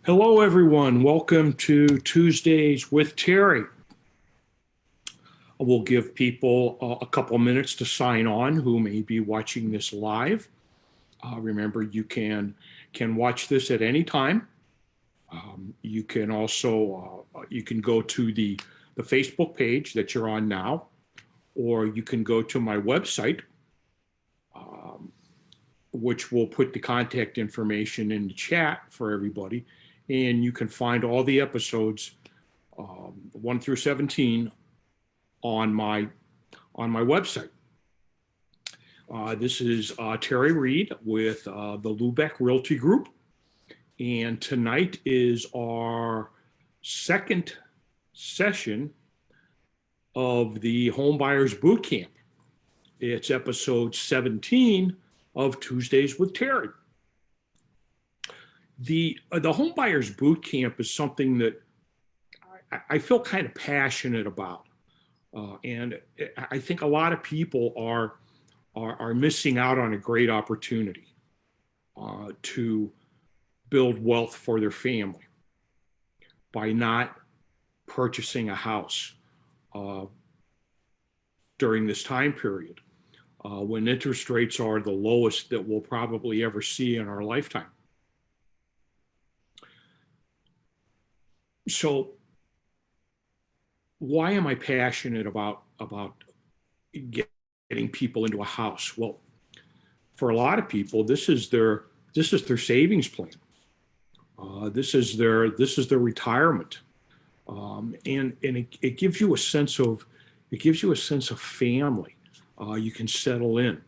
Hello, everyone. Welcome to Tuesdays with Terry. We'll give people a couple minutes to sign on who may be watching this live. Remember, you can watch this at any time. You can also you can go to the Facebook page that you're on now, or you can go to my website, which will put the contact information in the chat for everybody. And you can find all the episodes, 1 through 17, on my website. This is Terry Reed with the Lubeck Realty Group, and tonight is our second session of the Homebuyers Boot Camp. It's episode 17 of Tuesdays with Terry. The Homebuyers Boot Camp is something that I feel kind of passionate about, and I think a lot of people are missing out on a great opportunity to build wealth for their family by not purchasing a house during this time period when interest rates are the lowest that we'll probably ever see in our lifetime. So why am I passionate about getting people into a house? Well, for a lot of people, this is their savings plan. This is their retirement, and it gives you a sense of family. You can settle in.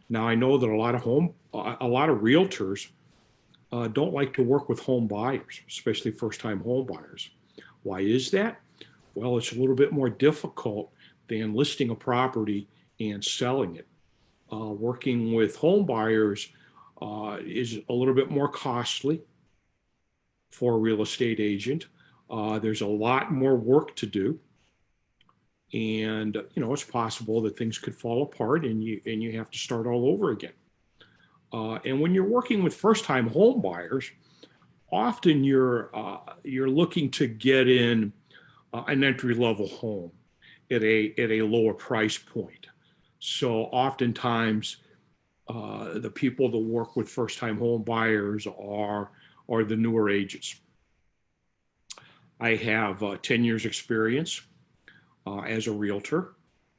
Now, I know that a lot of realtors don't like to work with home buyers, especially first-time home buyers. Why is that? Well, it's a little bit more difficult than listing a property and selling it. Working with home buyers is a little bit more costly for a real estate agent. There's a lot more work to do, and it's possible that things could fall apart and you have to start all over again. And when you're working with first-time home buyers, often you're looking to get in an entry-level home at a lower price point. So oftentimes, the people that work with first-time home buyers are the newer agents. I have 10 years experience as a realtor.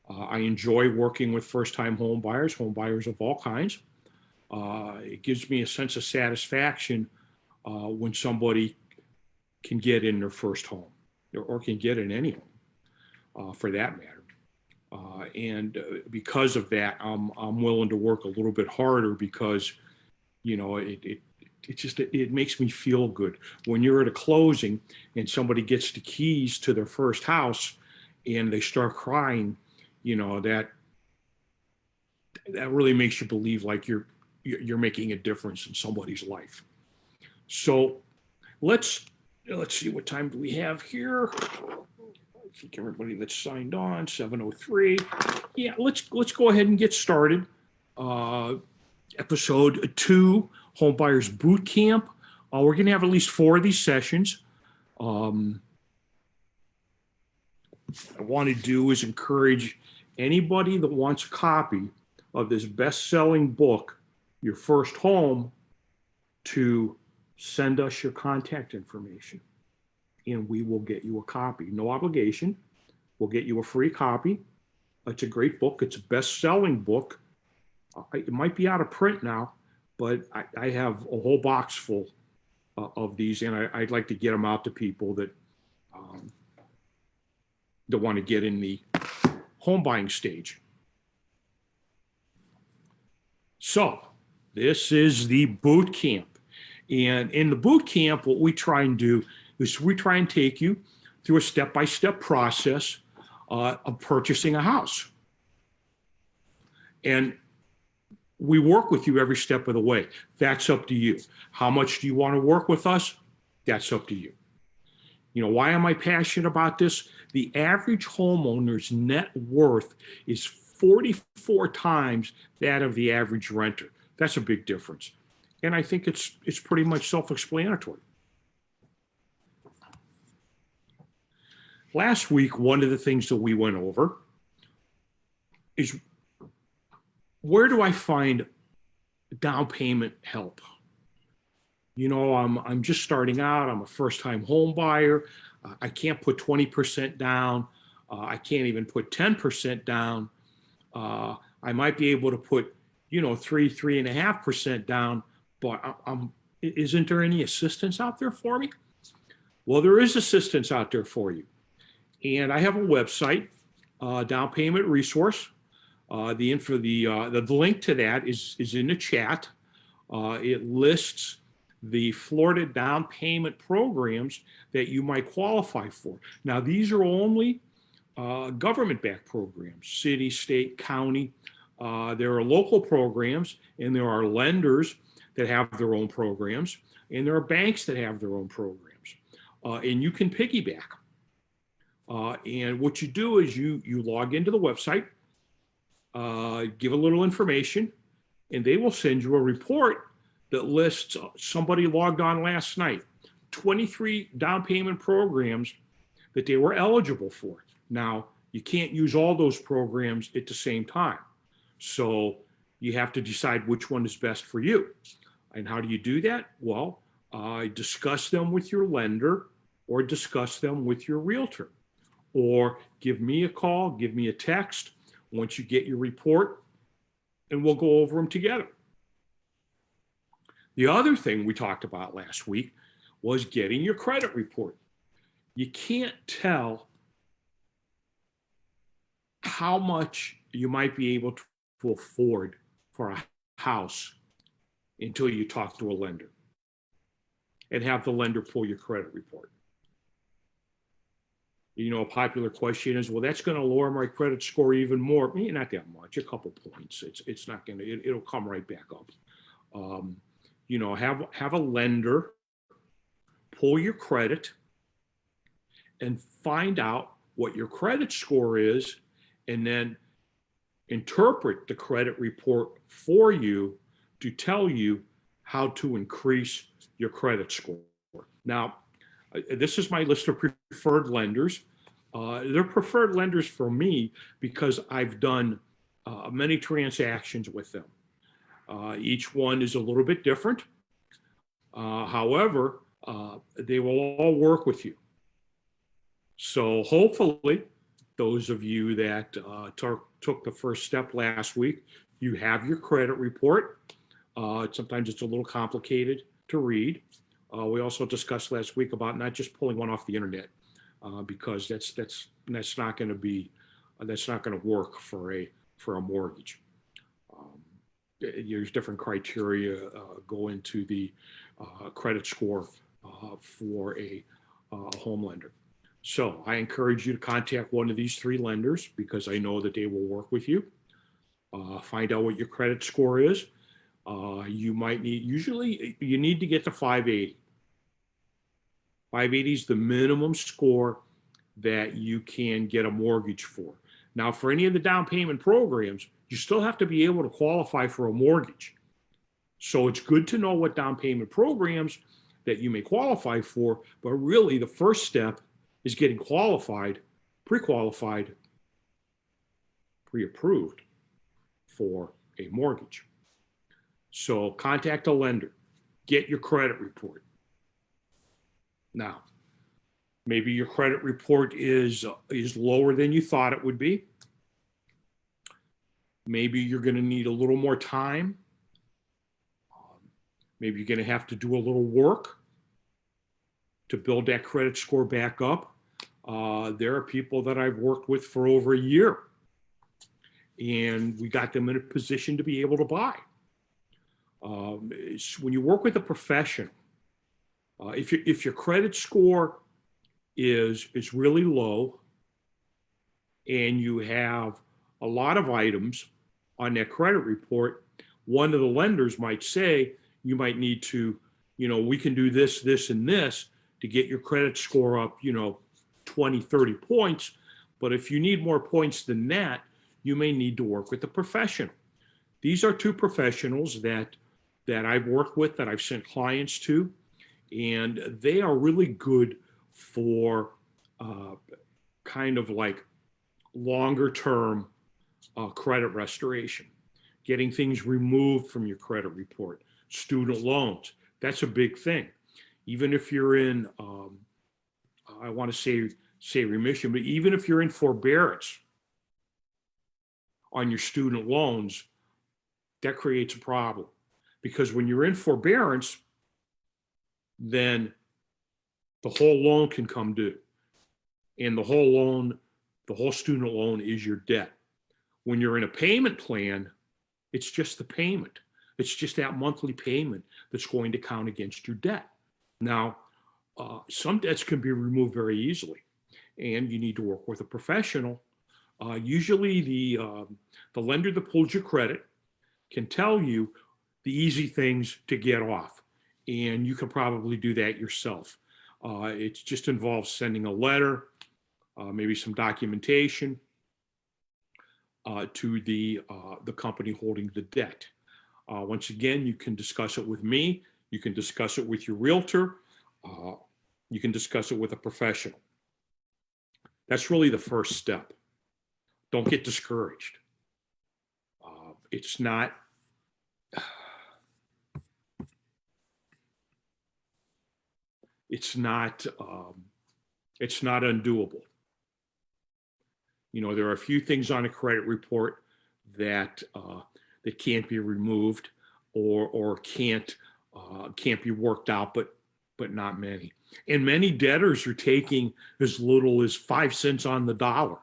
I enjoy working with first-time home buyers of all kinds. It gives me a sense of satisfaction when somebody can get in their first home or can get in any home for that matter. And because of that, I'm willing to work a little bit harder because, it makes me feel good. When you're at a closing and somebody gets the keys to their first house and they start crying, that really makes you believe like you're making a difference in somebody's life. So let's see, what time do we have here? I think everybody that's signed on, 7:03. Yeah, let's go ahead and get started. Episode 2, Homebuyers Boot Camp. We're going to have at least 4 of these sessions. What I want to do is encourage anybody that wants a copy of this best-selling book, Your First Home, to send us your contact information, and we will get you a copy. No obligation. We'll get you a free copy. It's a great book. It's a best-selling book. It might be out of print now, but I have a whole box full of these, and I'd like to get them out to people that want to get in the home buying stage. So this is the boot camp. And in the boot camp, what we try and do is we try and take you through a step-by-step process of purchasing a house. And we work with you every step of the way. That's up to you. How much do you want to work with us? That's up to you. Why am I passionate about this? The average homeowner's net worth is 44 times that of the average renter. That's a big difference. And I think it's pretty much self-explanatory. last week, one of the things that we went over is, where do I find down payment help? You know, I'm just starting out. I'm a first-time home buyer. I can't put 20% down. I can't even put 10% down. I might be able to put, 3.5% down, but isn't there any assistance out there for me? Well, there is assistance out there for you. And I have a website, down payment resource. The link to that is in the chat. It lists the Florida down payment programs that you might qualify for. Now, these are only government-backed programs, city, state, county. There are local programs, and there are lenders that have their own programs, and there are banks that have their own programs. And you can piggyback. And what you do is you log into the website, give a little information, and they will send you a report that lists somebody logged on last night, 23 down payment programs that they were eligible for. Now, you can't use all those programs at the same time. So you have to decide which one is best for you. And how do you do that? Well, discuss them with your lender or discuss them with your realtor. Or give me a call, give me a text once you get your report, and we'll go over them together. The other thing we talked about last week was getting your credit report. You can't tell how much you might be able to afford for a house until you talk to a lender and have the lender pull your credit report. A popular question is, well, that's going to lower my credit score even more. Not that much, a couple points. It's not going to, it'll come right back up. Have a lender pull your credit and find out what your credit score is, and then interpret the credit report for you to tell you how to increase your credit score. Now, this is my list of preferred lenders. They're preferred lenders for me because I've done many transactions with them. Each one is a little bit different. However, they will all work with you. So hopefully, those of you that took the first step last week, you have your credit report. Sometimes it's a little complicated to read. We also discussed last week about not just pulling one off the internet, because that's not going to work for a mortgage. There's different criteria go into the credit score for a home lender. So I encourage you to contact one of these three lenders because I know that they will work with you. Find out what your credit score is. You need to get to 580. 580 is the minimum score that you can get a mortgage for. Now, for any of the down payment programs, you still have to be able to qualify for a mortgage. So it's good to know what down payment programs that you may qualify for, but really the first step is getting qualified, pre-qualified, pre-approved for a mortgage. So contact a lender, get your credit report. Now, maybe your credit report is lower than you thought it would be. Maybe you're going to need a little more time. Maybe you're going to have to do a little work to build that credit score back up. There are people that I've worked with for over a year, and we got them in a position to be able to buy. When you work with a professional, if your credit score is really low and you have a lot of items on that credit report, one of the lenders might say you might need to, we can do this, this, and this to get your credit score up, 20, 30 points. But if you need more points than that, you may need to work with a professional. These are two professionals that I've worked with, that I've sent clients to, and they are really good for kind of like longer term credit restoration, getting things removed from your credit report, student loans. That's a big thing. Even if you're in, I want to say remission, but even if you're in forbearance on your student loans, that creates a problem. Because when you're in forbearance, then the whole loan can come due. And the whole student loan is your debt. When you're in a payment plan, it's just the payment. It's just that monthly payment that's going to count against your debt. Now, some debts can be removed very easily, and you need to work with a professional. Usually the lender that pulls your credit can tell you the easy things to get off, and you can probably do that yourself. It just involves sending a letter, maybe some documentation to the company holding the debt. Once again, you can discuss it with me. You can discuss it with your realtor. You can discuss it with a professional. That's really the first step. Don't get discouraged. It's not undoable. You know, there are a few things on a credit report that can't be removed or can't be worked out, but not many. And many debtors are taking as little as 5 cents on the dollar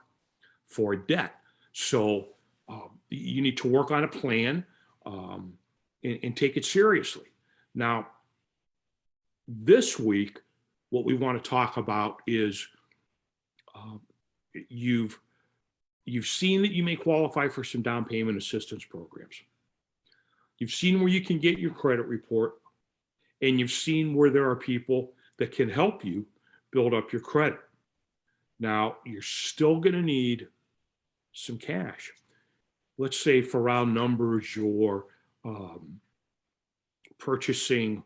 for debt. So you need to work on a plan and take it seriously. Now, this week, what we want to talk about is you've seen that you may qualify for some down payment assistance programs. You've seen where you can get your credit report, and you've seen where there are people that can help you build up your credit. Now, you're still going to need some cash. Let's say for round numbers, you're purchasing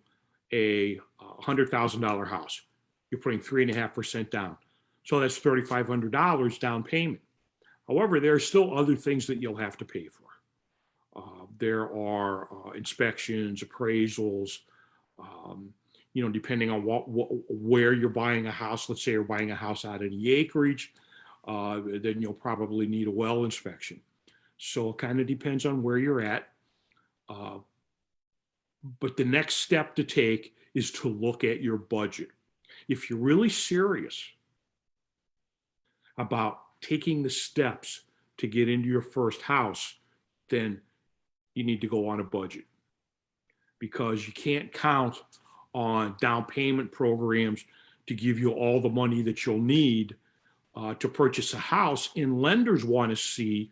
a $100,000 house. You're putting 3.5% down. So that's $3,500 down payment. However, there are still other things that you'll have to pay for. There are inspections, appraisals, depending on where you're buying a house. Let's say you're buying a house out in the acreage, then you'll probably need a well inspection. So it kind of depends on where you're at. But the next step to take is to look at your budget. If you're really serious about taking the steps to get into your first house, then you need to go on a budget, because you can't count on down payment programs to give you all the money that you'll need to purchase a house. And lenders want to see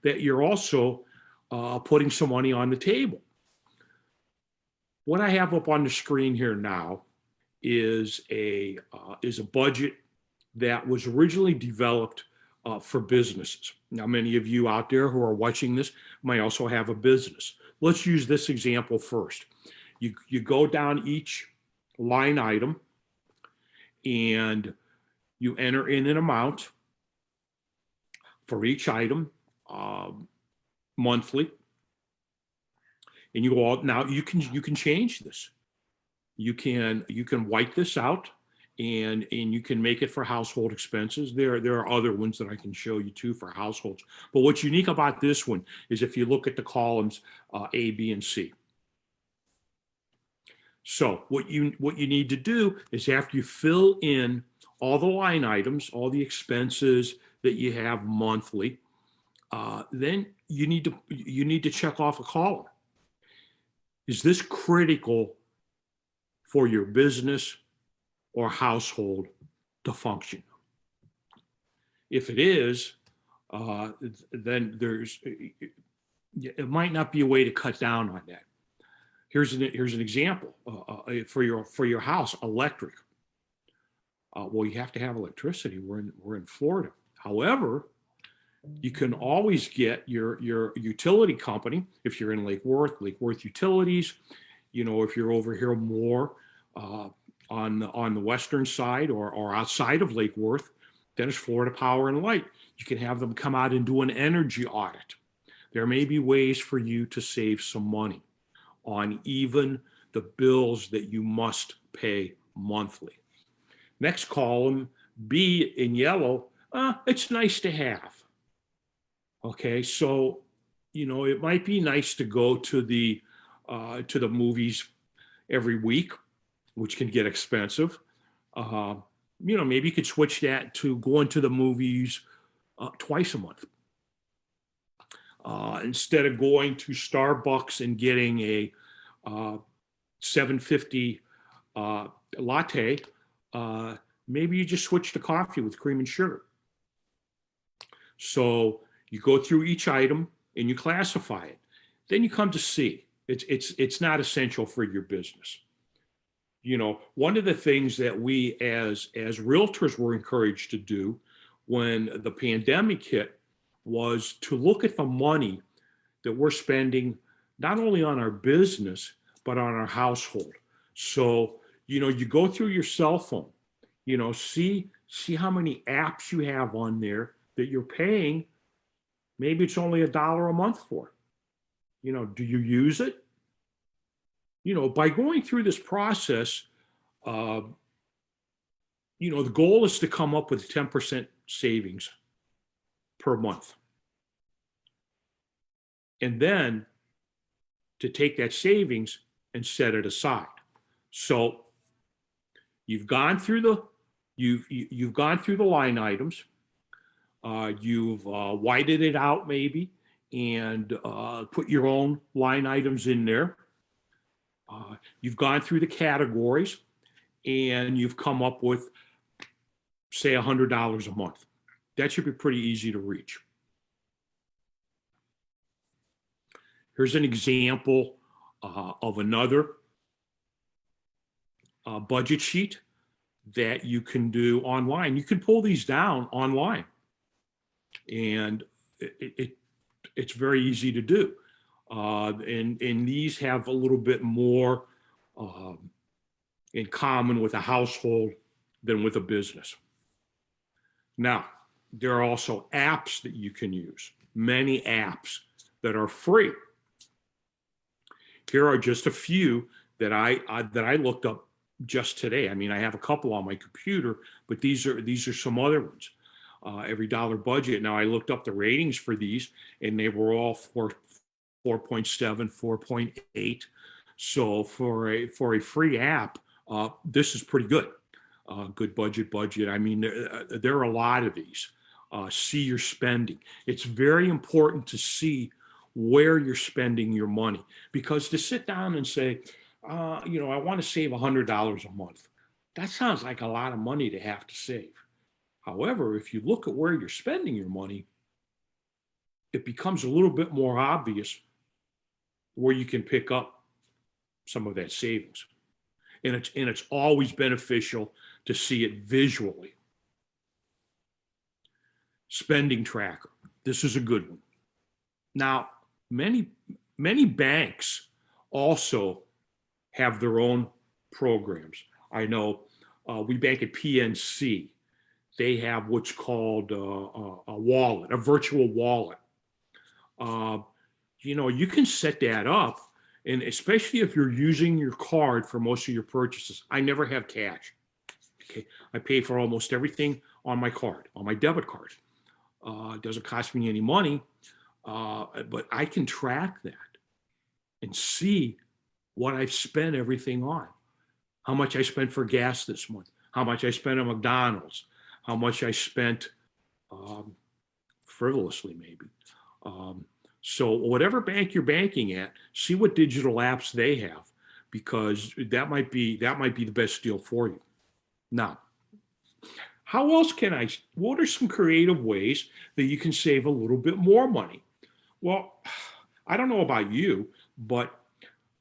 that you're also putting some money on the table. What I have up on the screen here now is a budget that was originally developed for businesses. Now, many of you out there who are watching this might also have a business. Let's use this example first. You go down each line item and you enter in an amount for each item monthly, and you go out. Now you can change this. You can white this out, and you can make it for household expenses. There are other ones that I can show you too for households. But what's unique about this one is if you look at the columns A, B, and C. So what you need to do is, after you fill in all the line items, all the expenses that you have monthly, then you need to check off a column. Is this critical for your business or household to function? If it is, then it might not be a way to cut down on that. Here's an example for your house: electric. Well, you have to have electricity. We're in Florida. However, you can always get your utility company if you're in Lake Worth Utilities. If you're over here more on the western side or outside of Lake Worth, Then it's Florida Power and Light. You can have them come out and do an energy audit. There may be ways for you to save some money on even the bills that you must pay monthly. Next column, B in yellow, it's nice to have. Okay, so, it might be nice to go to the movies every week, which can get expensive. Maybe you could switch that to going to the movies twice a month. Instead of going to Starbucks and getting a $7.50 latte, maybe you just switch to coffee with cream and sugar. So you go through each item and you classify it. Then you come to C. It's not essential for your business. One of the things that we as realtors were encouraged to do when the pandemic hit was to look at the money that we're spending not only on our business, but on our household. So, you go through your cell phone, see how many apps you have on there that you're paying. Maybe it's only $1 a month for. Do you use it? By going through this process, the goal is to come up with 10% savings per month. And then to take that savings and set it aside. So you've gone through the line items. You've whited it out maybe and put your own line items in there. You've gone through the categories and you've come up with, say, $100 a month. That should be pretty easy to reach. Here's an example of another budget sheet that you can do online. You can pull these down online, and it's very easy to do. And these have a little bit more in common with a household than with a business. Now, there are also apps that you can use, many apps that are free. Here are just a few that I looked up just today. I mean, I have a couple on my computer, but these are some other ones. Every Dollar Budget. Now, I looked up the ratings for these, and they were all 4.7, 4.8. So for a free app, this is pretty good. Good budget. I mean, there are a lot of these. See your spending. It's very important to see where you're spending your money, because to sit down and say, I want to save $100 a month, that sounds like a lot of money to have to save. However, if you look at where you're spending your money, it becomes a little bit more obvious where you can pick up some of that savings. And it's always beneficial to see it visually. Spending tracker. This is a good one. Now, many banks also have their own programs. I know we bank at PNC. They have what's called a wallet, a virtual wallet. You can set that up, and especially if you're using your card for most of your purchases. I never have cash. Okay, I pay for almost everything on my card, on my debit card. It doesn't cost me any money, but I can track that and see what I've spent everything on. How much I spent for gas this month, how much I spent at McDonald's, how much I spent frivolously maybe. So whatever bank you're banking at, see what digital apps they have, because that might be the best deal for you. Now, how else what are some creative ways that you can save a little bit more money? Well, I don't know about you, but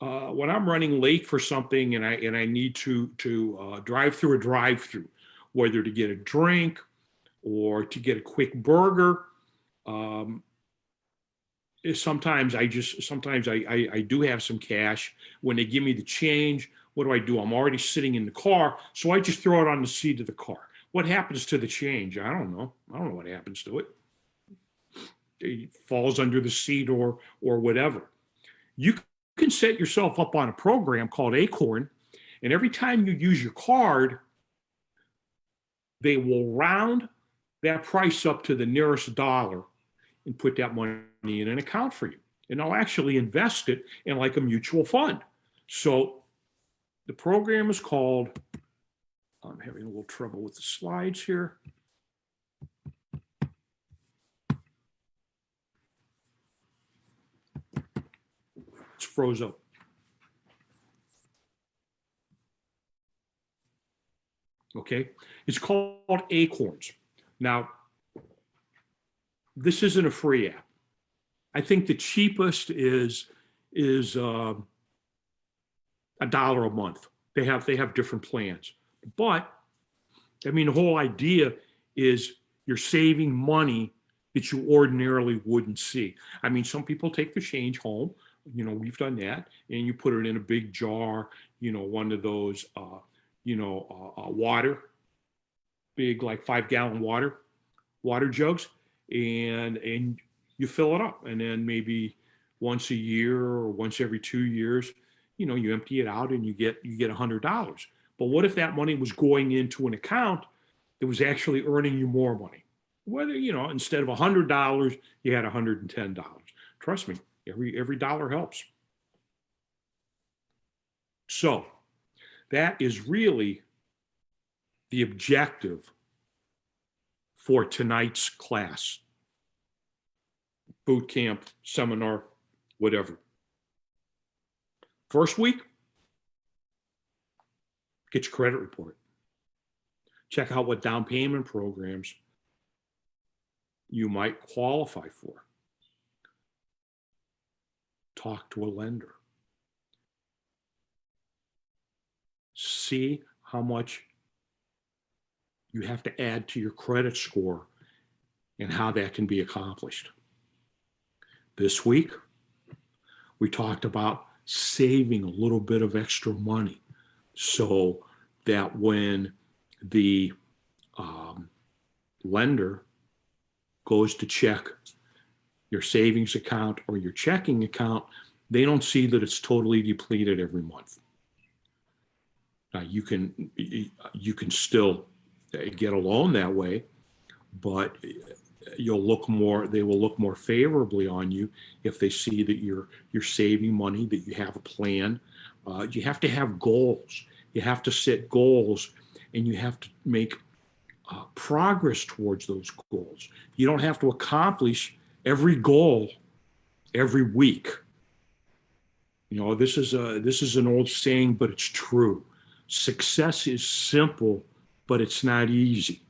when I'm running late for something and I need to drive through a drive-through, whether to get a drink or to get a quick burger, sometimes I do have some cash. When they give me the change, what do? I'm already sitting in the car, so I just throw it on the seat of the car. What happens to the change? I don't know. I don't know what happens to it. It falls under the seat or whatever. You can set yourself up on a program called Acorn, and every time you use your card, they will round that price up to the nearest dollar and put that money in an account for you. And they'll actually invest it in like a mutual fund. So the program is called, I'm having a little trouble with the slides here. It's froze up. Okay, it's called Acorns. Now, this isn't a free app. I think the cheapest is $1 a month. They have different plans, but I mean the whole idea is you're saving money that you ordinarily wouldn't see. I mean, some people take the change home. You know, we've done that, and you put it in a big jar. You know, one of those water, big like 5-gallon water jugs, and you fill it up, and then maybe once a year or once every 2 years, you know, you empty it out and you get $100. But what if that money was going into an account that was actually earning you more money? Whether, you know, instead of $100, you had $110. Trust me, every dollar helps. So that is really the objective for tonight's class, boot camp, seminar, whatever. First week, get your credit report. Check out what down payment programs you might qualify for. Talk to a lender. See how much you have to add to your credit score and how that can be accomplished. This week, we talked about saving a little bit of extra money so that when the lender goes to check your savings account or your checking account, they don't see that it's totally depleted every month. Now, you can still get a loan that way, but they will look more favorably on you if they see that you're saving money, that you have a plan. You have to have goals. You have to set goals, and you have to make progress towards those goals. You don't have to accomplish every goal every week. You know, this is an old saying, but it's true. Success is simple, but it's not easy.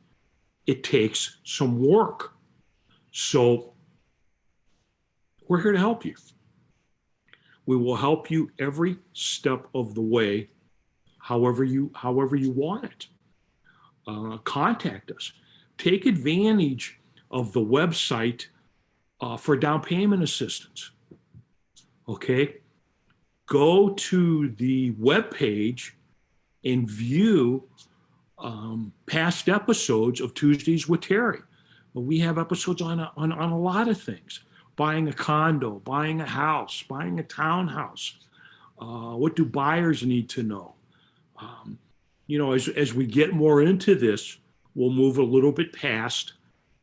It takes some work. So we're here to help you. We will help you every step of the way, however you want it. Contact us. Take advantage of the website for down payment assistance. Okay? Go to the webpage and view past episodes of Tuesdays with Terry. We have episodes on a lot of things: buying a condo, buying a house, buying a townhouse. What do buyers need to know? You know, as we get more into this, we'll move a little bit past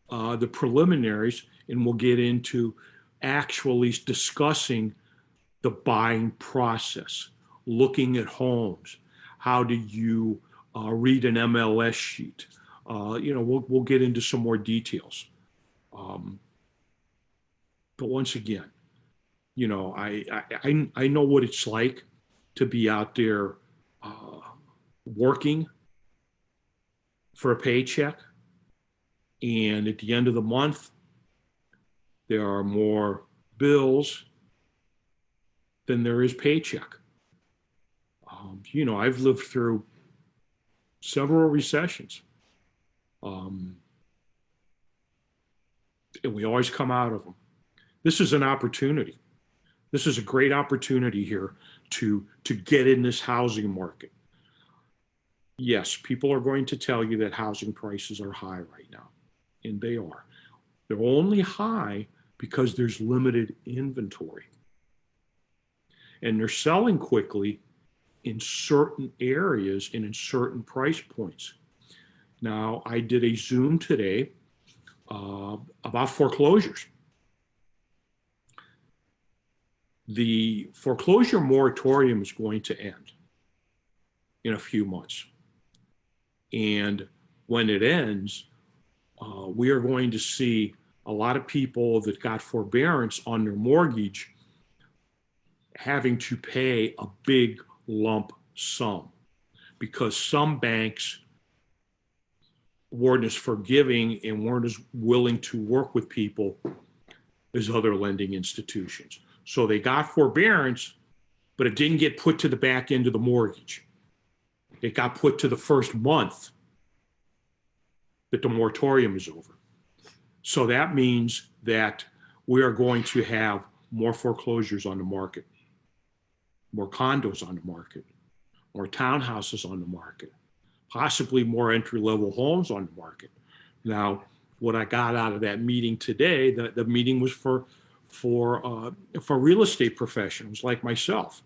the preliminaries, and we'll get into actually discussing the buying process, looking at homes. How do you read an MLS sheet? You know, we'll get into some more details. But once again, you know, I know what it's like to be out there working for a paycheck, and at the end of the month, there are more bills than there is paycheck. You know, I've lived through several recessions. And we always come out of them. This is an opportunity. This is a great opportunity here to get in this housing market. Yes, people are going to tell you that housing prices are high right now, and they are. They're only high because there's limited inventory, and they're selling quickly in certain areas and in certain price points. Now, I did a Zoom today about foreclosures. The foreclosure moratorium is going to end in a few months. And when it ends, we are going to see a lot of people that got forbearance on their mortgage having to pay a big lump sum because some banks weren't as forgiving and weren't as willing to work with people as other lending institutions. So they got forbearance, but it didn't get put to the back end of the mortgage. It got put to the first month that the moratorium is over. So that means that we are going to have more foreclosures on the market, more condos on the market, more townhouses on the market, possibly more entry-level homes on the market. Now, what I got out of that meeting today, the meeting was for real estate professionals like myself.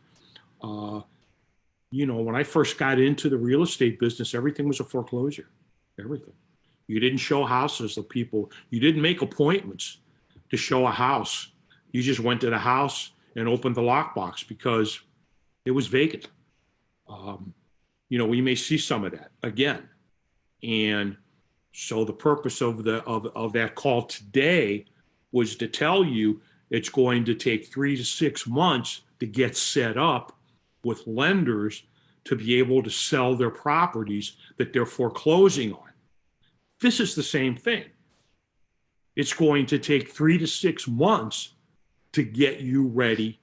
When I first got into the real estate business, everything was a foreclosure, everything. You didn't show houses to people. You didn't make appointments to show a house. You just went to the house and opened the lockbox because it was vacant. We may see some of that again. And so the purpose of that call today was to tell you it's going to take 3 to 6 months to get set up with lenders to be able to sell their properties that they're foreclosing on. This is the same thing. It's going to take 3 to 6 months to get you ready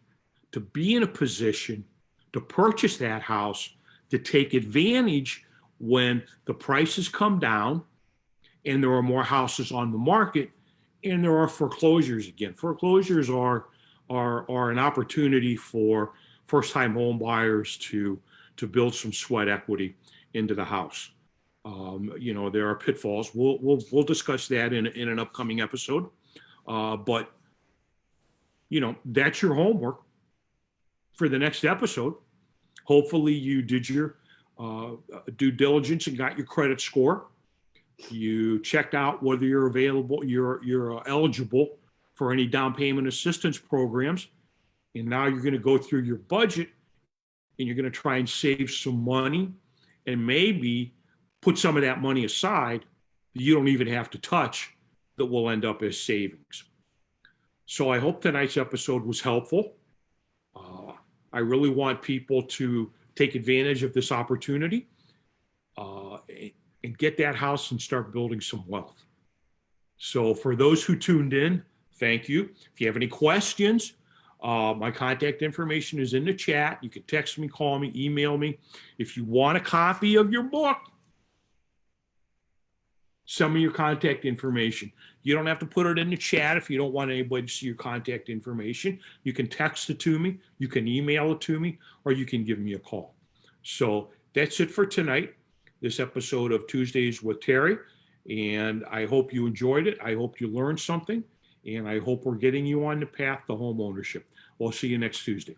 to be in a position to purchase that house, to take advantage when the prices come down and there are more houses on the market and there are foreclosures again. Foreclosures are an opportunity for first-time home buyers to build some sweat equity into the house. There are pitfalls. We'll discuss that in an upcoming episode. But that's your homework for the next episode. Hopefully you did your due diligence and got your credit score. You checked out whether you're eligible for any down payment assistance programs. And now you're going to go through your budget and you're going to try and save some money and maybe put some of that money aside that you don't even have to touch that will end up as savings. So I hope tonight's episode was helpful. I really want people to take advantage of this opportunity and get that house and start building some wealth. So for those who tuned in, thank you. If you have any questions, my contact information is in the chat. You can text me, call me, email me. If you want a copy of your book, send me your contact information. You don't have to put it in the chat if you don't want anybody to see your contact information. You can text it to me, you can email it to me, or you can give me a call. So that's it for tonight, this episode of Tuesdays with Terry. And I hope you enjoyed it. I hope you learned something. And I hope we're getting you on the path to home ownership. We'll see you next Tuesday.